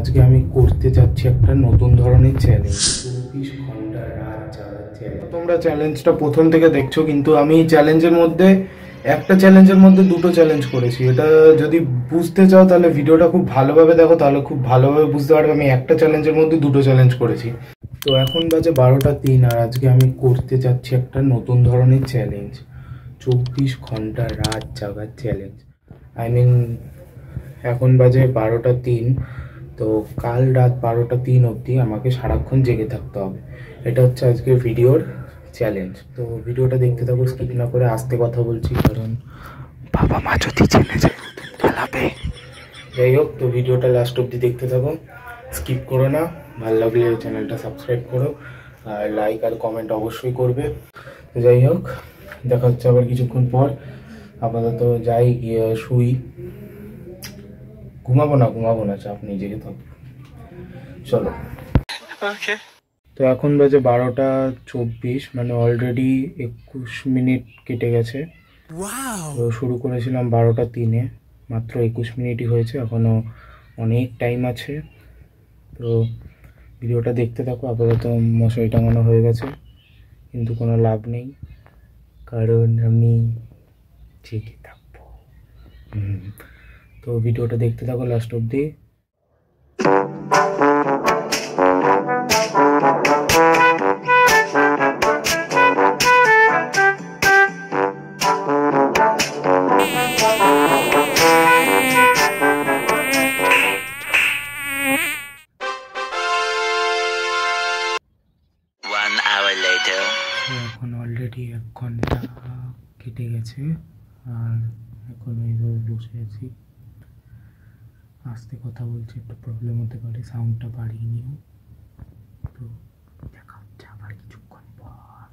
আজকে আমি করতে যাচ্ছি একটা নতুন ধরনের চ্যালেঞ্জ, 24 ঘন্টা রাত জাগার চ্যালেঞ্জ। তোমরা চ্যালেঞ্জটা প্রথম থেকে দেখছো, কিন্তু আমি চ্যালেঞ্জের মধ্যে দুটো চ্যালেঞ্জ করেছি। এটা যদি বুঝতে চাও তাহলে ভিডিওটা খুব ভালোভাবে দেখো, তাহলে খুব ভালোভাবে বুঝতে পারবে আমি একটা চ্যালেঞ্জের মধ্যে দুটো চ্যালেঞ্জ করেছি। তো এখন বাজে 12টা 3, আর আজকে আমি করতে যাচ্ছি একটা নতুন ধরনের চ্যালেঞ্জ, 24 ঘন্টা রাত জাগার চ্যালেঞ্জ। এখন বাজে 12টা 3, তো কাল রাত 12টা 3 অবধি আমাকে সারাক্ষণ জেগে থাকতে হবে। এটা হচ্ছে আজকের ভিডিওর চ্যালেঞ্জ। তো ভিডিওটা দেখতে থাকো, স্কিপ না করে আস্তে কথা বলছি, কারণ বাবা মা যদি জেনে যায় পালাবে। যাই হোক, তো ভিডিওটা লাস্ট অবধি দেখতে থাকো, স্কিপ করো না। ভালো লাগলে চ্যানেলটা সাবস্ক্রাইব করো, আর লাইক আর কমেন্ট অবশ্যই করবে। তো যাই হোক, দেখা হচ্ছে আবার কিছুক্ষণ পর। আপাতত যাই, গিয়ে শুই। ঘুমাবো না, চাপ নেই, জেগে থাকবো। চলো। তো এখন বাজে 12টা 24, মানে অলরেডি 21 মিনিট কেটে গেছে। তো শুরু করেছিলাম 12টা 3-এ, মাত্র 21 মিনিটই হয়েছে, এখনো অনেক টাইম আছে। তো ভিডিওটা দেখতে থাকো। আপাতত মশারি টাঙানো হয়ে গেছে, কিন্তু কোনো লাভ নেই, কারণ আমি জেগে থাকবো। তো ভিডিওটা দেখতে থাকো লাস্ট অবধি। এখন অলরেডি 1 ঘন্টা কেটে গেছে, আর এখন এইভাবে বসে আছি। আস্তে কথা বলছি, একটু প্রবলেম হতে পারে, সাউন্ডটা বাড়িয়ে নিও। তো দেখা হচ্ছে আবার কিছুক্ষণ পর।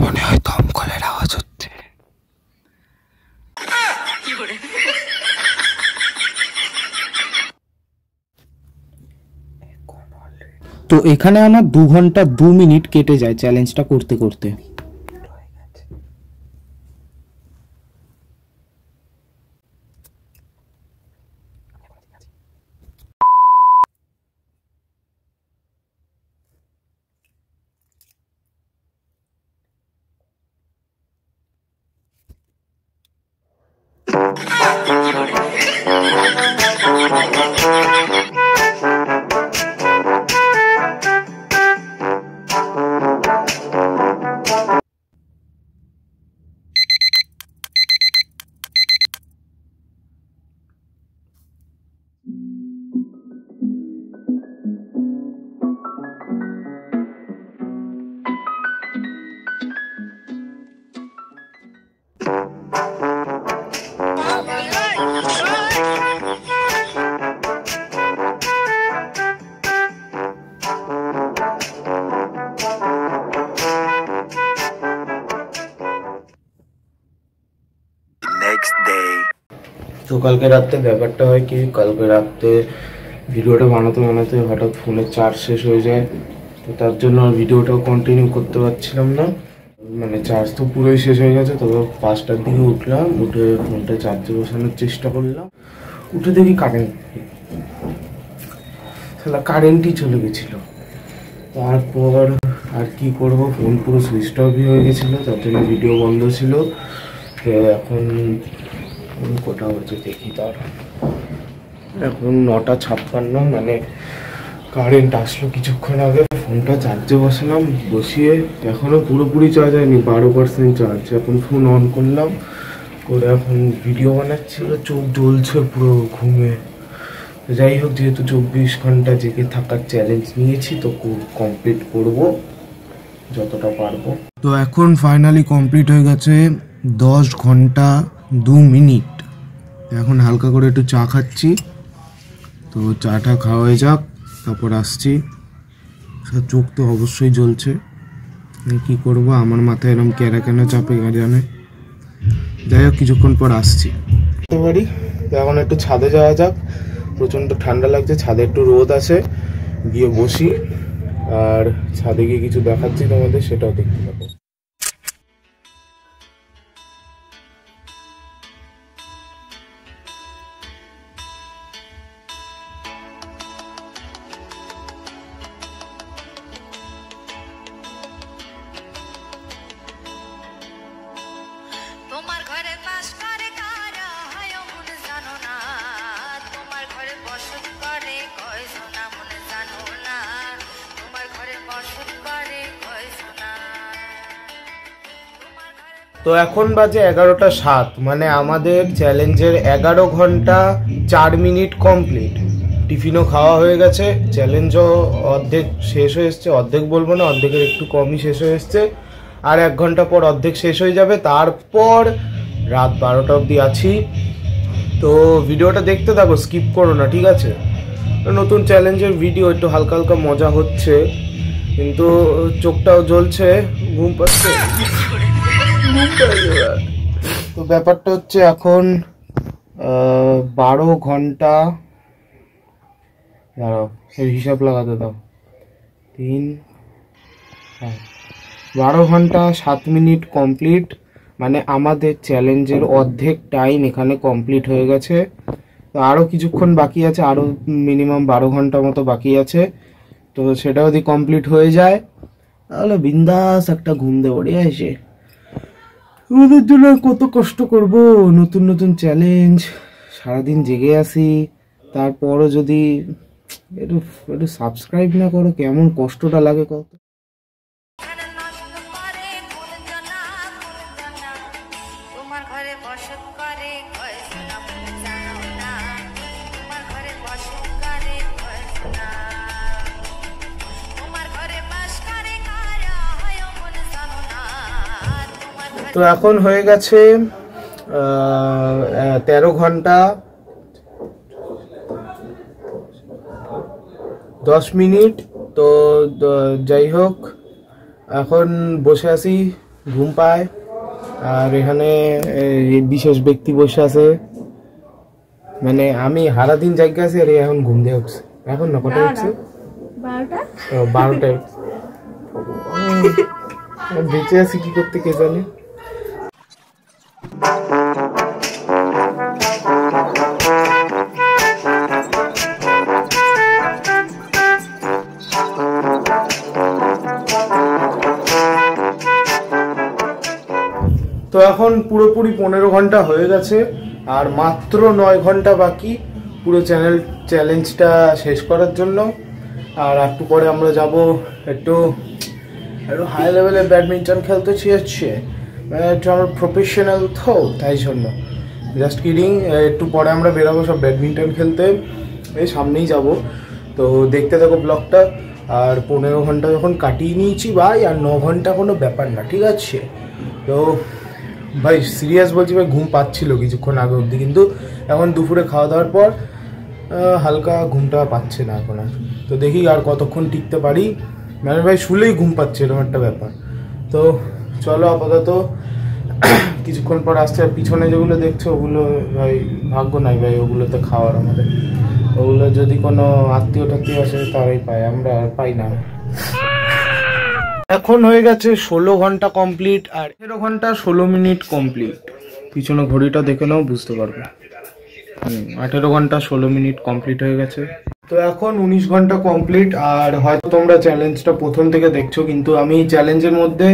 মনে হয় দমকলের আওয়াজ হচ্ছে। তো এখানে আমার 2 ঘন্টা 2 মিনিট কেটে যায় চ্যালেঞ্জটা করতে করতে। তো কালকে রাত্রে ব্যাপারটা হয় কি, কালকে রাত্রে ভিডিওটা বানাতে হঠাৎ ফোনের চার্জ শেষ হয়ে যায়। তো তার জন্য ভিডিওটাও কন্টিনিউ করতে পারছিলাম না, মানে চার্জ তো পুরোই শেষ হয়ে গেছে। তবে 5টার দিকে উঠলাম, উঠে ফোনটা চার্জে বসানোর চেষ্টা করলাম, উঠে দেখি কারেন্টই চলে গেছিলো। তারপর আর কি করব, ফোন পুরো সুইচ অফই হয়ে গেছিলো, তার জন্য ভিডিও বন্ধ ছিল। এখন কটা হচ্ছে দেখি, তার এখন 9টা 56, মানে কারেন্ট আসলো কিছুক্ষণ আগে। ফোনটা চার্জে বসালাম, বসিয়ে এখনও পুরোপুরি চার্জ হয়নি, 12% চার্জ। এখন ফোন অন করলাম, করে এখন ভিডিও বানাচ্ছিল, চোখ জ্বলছে পুরো ঘুমে। যাই হোক, যেহেতু 24 ঘন্টা জেগে থাকার চ্যালেঞ্জ নিয়েছি, তো কমপ্লিট করব যতটা পারবো। তো এখন ফাইনালি কমপ্লিট হয়ে গেছে 10 ঘন্টা 2 মিনিট। এখন হালকা করে একটু চা খাচ্ছি, তো চাটা খাওয়া হয়ে যাক, তারপর আসছি। চোখ তো অবশ্যই জ্বলছে, কি করব, আমার মাথায় এরকম কেন চাপে জানে। যাই হোক, কিছুক্ষণ পর আসছি। এখন একটু ছাদে যাওয়া যাক, প্রচণ্ড ঠান্ডা লাগছে, ছাদে একটু রোদ আছে, গিয়ে বসি, আর ছাদে গিয়ে কিছু দেখাচ্ছি তোমাদের, সেটাও দেখতে পাবো। তোমার ঘরে বাস করে কারা হয় মনে জানো না, তোমার ঘরে বসত করে কয়জন মনে জানো না, তোমার ঘরে বসত করে কয়জন। তো এখন বাজে 11টা 7, মানে আমাদের চ্যালেঞ্জের 11 ঘন্টা 4 মিনিট কমপ্লিট। টিফিনও খাওয়া হয়ে গেছে, চ্যালেঞ্জও অর্ধেক শেষ হয়ে এসছে, অর্ধেক বলবো না, অর্ধেকের একটু কমই শেষ হয়ে এসছে। আর 1 ঘন্টা পর অর্ধেক শেষ হয়ে যাবে, তারপর রাত 12টা অবধি আছি। তো ভিডিওটা দেখতে থাকো, স্কিপ করো না, ঠিক আছে? নতুন চ্যালেঞ্জের ভিডিও, একটু হালকা হালকা মজা হচ্ছে, কিন্তু চোখটাও জ্বলছে, ঘুম পাচ্ছে। তো ব্যাপারটা হচ্ছে এখন 12 ঘন্টা, দাঁড়াও হিসাব লাগাতে দাও, 12 ঘন্টা 7 মিনিট কমপ্লিট, মানে আমাদের চ্যালেঞ্জের অর্ধেক টাইম এখানে কমপ্লিট হয়ে গেছে। তো আরও কিছুক্ষণ বাকি আছে, আরও মিনিমাম 12 ঘন্টা মতো বাকি আছে। তো সেটা যদি কমপ্লিট হয়ে যায় তাহলে বিন্দাস একটা ঘুম দেবো এসে। ওদের জন্য কত কষ্ট করব, নতুন নতুন চ্যালেঞ্জ, সারাদিন জেগে আসি, তারপরও যদি একটু সাবস্ক্রাইব না করো, কেমন কষ্টটা লাগে কত। তোমার ঘরে বসত করে কয়জন মনে জানো না, তোমার ঘরে বসত করে কয়জন, তোমার ঘরে বাস করে কারা হয় মনে জানো না, তোমার। তো এখন হয়ে গেছে 13 ঘন্টা 10 মিনিট। তো যাই হোক, এখন বসে আছি, ঘুম পায়। আর এখানে বিশেষ ব্যক্তি বসে আছে, মানে আমি সারাদিন জায়গা আছি, আর এখন ঘুম দিয়ে উঠছে। এখন না কটা উঠছে? 12টায় বেঁচে আছি কি করতে কে জানে। তো এখন পুরোপুরি 15 ঘন্টা হয়ে গেছে, আর মাত্র 9 ঘন্টা বাকি পুরো চ্যালেঞ্জটা শেষ করার জন্য। আর একটু পরে আমরা যাব একটু হাই লেভেলে ব্যাডমিন্টন খেলতে চেয়েছে, একটু আমরা প্রফেশনাল তো, তাই জন্য জাস্ট কিডিং। একটু পরে আমরা বেরোবো সব ব্যাডমিন্টন খেলতে, এই সামনেই যাব। তো দেখতে থাকো ব্লগটা। আর 15 ঘন্টা যখন কাটিয়ে নিয়েছি ভাই, আর 9 ঘন্টা কোনো ব্যাপার না, ঠিক আছে? তো ভাই সিরিয়াস বলছি ভাই, ঘুম পাচ্ছিল কিছুক্ষণ আগে অবধি, কিন্তু এখন দুপুরে খাওয়া দাওয়ার পর হালকা ঘুমটা পাচ্ছে না এখন আর। তো দেখি আর কতক্ষণ টিকতে পারি, মানে ভাই শুলেই ঘুম পাচ্ছে, এরকম একটা ব্যাপার। তো চলো আপাতত কিছুক্ষণ পর আসছে। আর পিছনে যেগুলো দেখছো ওগুলো ভাই ভাগ্য নাই ভাই ওগুলোতে খাওয়ার আমাদের, ওগুলো যদি কোনো আত্মীয় টাত্মীয় আসে তারাই পায়, আমরা আর পাই না। এখন হয়ে গেছে 16 ঘন্টা কমপ্লিট, আর 13 ঘন্টা 16 মিনিট কমপ্লিট। পিছনে ঘড়িটা দেখে নাও, বুঝতে পারবে। 18 ঘন্টা 16 মিনিট কমপ্লিট হয়ে গেছে। তো এখন 19 ঘন্টা কমপ্লিট। আর হয়তো তোমরা চ্যালেঞ্জটা প্রথম থেকে দেখছো, কিন্তু আমি চ্যালেঞ্জের মধ্যে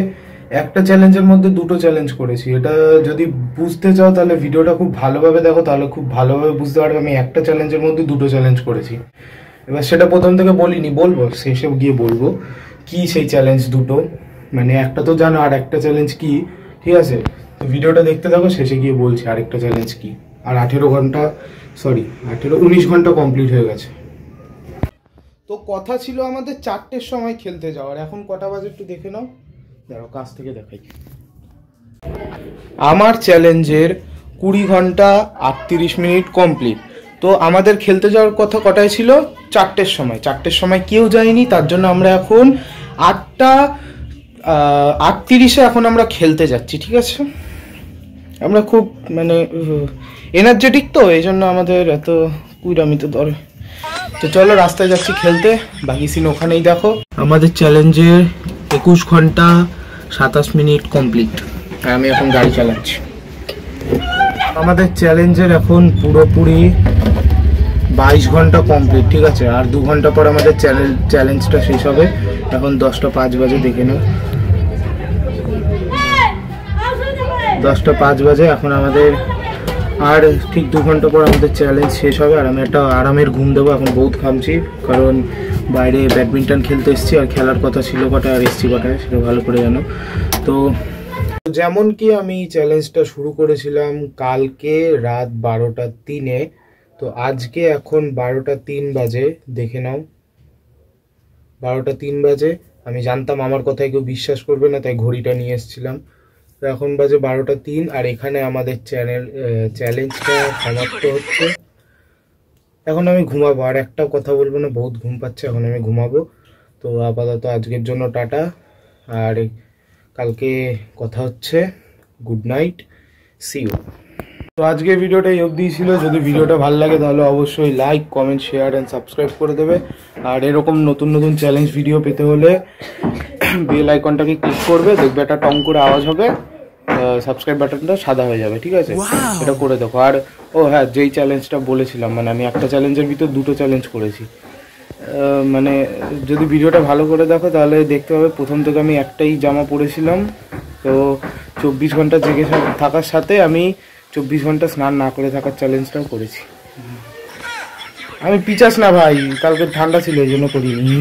একটা চ্যালেঞ্জের মধ্যে দুটো চ্যালেঞ্জ করেছি। এটা যদি বুঝতে চাও তাহলে ভিডিওটা খুব ভালোভাবে দেখো, তাহলে খুব ভালোভাবে বুঝতে পারবে আমি একটা চ্যালেঞ্জের মধ্যে দুটো চ্যালেঞ্জ করেছি। এবার সেটা প্রথম থেকে বলিনি, বলবো শেষে গিয়ে বলবো কি সেই চ্যালেঞ্জ দুটো, মানে একটা তো জানো আর একটা চ্যালেঞ্জ কি, ঠিক আছে? তো ভিডিওটা দেখতে থাকো, শেষে গিয়ে বলছি আরেকটা চ্যালেঞ্জ কি। আর 19 ঘন্টা কমপ্লিট হয়ে গেছে। তো কথা ছিল আমাদের 4টের সময় খেলতে যাওয়ার, এখন কটা বাজে একটু দেখে নাও, দাঁড়াও কাছ থেকে দেখাই। আমার চ্যালেঞ্জের 20 ঘন্টা 38 মিনিট কমপ্লিট। তো আমাদের খেলতে যাওয়ার কথা কটায় ছিল? 4টের সময়। 4টের সময় কেউ যায়নি, তার জন্য আমরা এখন 8:38-এ এখন আমরা খেলতে যাচ্ছি, ঠিক আছে? আমরা খুব মানে এনার্জেটিক, তো এই জন্য আমাদের এত কুইরামি তো ধরে। তো চলো রাস্তায় যাচ্ছি খেলতে, বাকি সিন ওখানেই দেখো। আমাদের চ্যালেঞ্জের 21 ঘন্টা 27 মিনিট কমপ্লিট, আর আমি এখন গাড়ি চালাচ্ছি। আমাদের চ্যালেঞ্জের এখন পুরোপুরি 22 ঘন্টা কমপ্লিট, ঠিক আছে। আর 2 ঘন্টা পর আমাদের চ্যালেঞ্জটা শেষ হবে। এখন 10টা 5 বাজে, দেখে নাও 10টা 5 বাজে। এখন আমাদের আর ঠিক 2 ঘন্টা পর আমাদের চ্যালেঞ্জ শেষ হবে, আর আমি একটা আরামের ঘুম দেবো। এখন বহুত ঘামছি, কারণ বাইরে ব্যাডমিন্টন খেলতে এসেছি, আর খেলার কথা ছিল কটায় আর এসছি কটায় সেটা ভালো করে জানো। তো যেমন কি আমি চ্যালেঞ্জটা শুরু করেছিলাম কালকে রাত 12টা 3-এ, তো আজকে এখন 12টা 3 বাজে, দেখে নাও 12টা 3 বাজে। আমি জানতাম আমার কথায় কেউ বিশ্বাস করবে না, তাই ঘড়িটা নিয়ে এসেছিলাম। তো এখন বাজে 12টা 3, আর এখানে আমাদের চ্যালেঞ্জটা সমাপ্ত হচ্ছে। এখন আমি ঘুমাবো, আর একটা কথা বলবো না, বহুত ঘুম পাচ্ছে, এখন আমি ঘুমাবো। তো আপাতত আজকের জন্য টাটা, আর কালকে কথা হচ্ছে। Good night, see you. তো আজকের ভিডিওটা এই অবধি ছিল। যদি ভিডিওটা ভালো লাগে তাহলে অবশ্যই like, comment, share and subscribe করে দেবে। আর এরকম নতুন নতুন চ্যালেঞ্জ ভিডিও পেতে হলে বেল আইকনটাকে ক্লিক করবে, দেখবে একটা টং করে আওয়াজ হবে, সাবস্ক্রাইব বাটনটা সাদা হয়ে যাবে, ঠিক আছে। এটা করে দেখো। আর ও হ্যাঁ, যেই চ্যালেঞ্জটা বলেছিলাম, মানে আমি একটা চ্যালেঞ্জের ভিতর 2টো চ্যালেঞ্জ করেছি। মানে যদি ভিডিওটা ভালো করে দেখো তাহলে দেখতে পাবে প্রথম থেকে আমি একটাই জামা পরেছিলাম। তো 24 ঘন্টা জেগে থাকার সাথে আমি 24 ঘন্টা স্নান না করে থাকার চ্যালেঞ্জটাও করেছি। আমি পিচাস না ভাই, কালকে ঠান্ডা ছিল এই জন্য করিনি।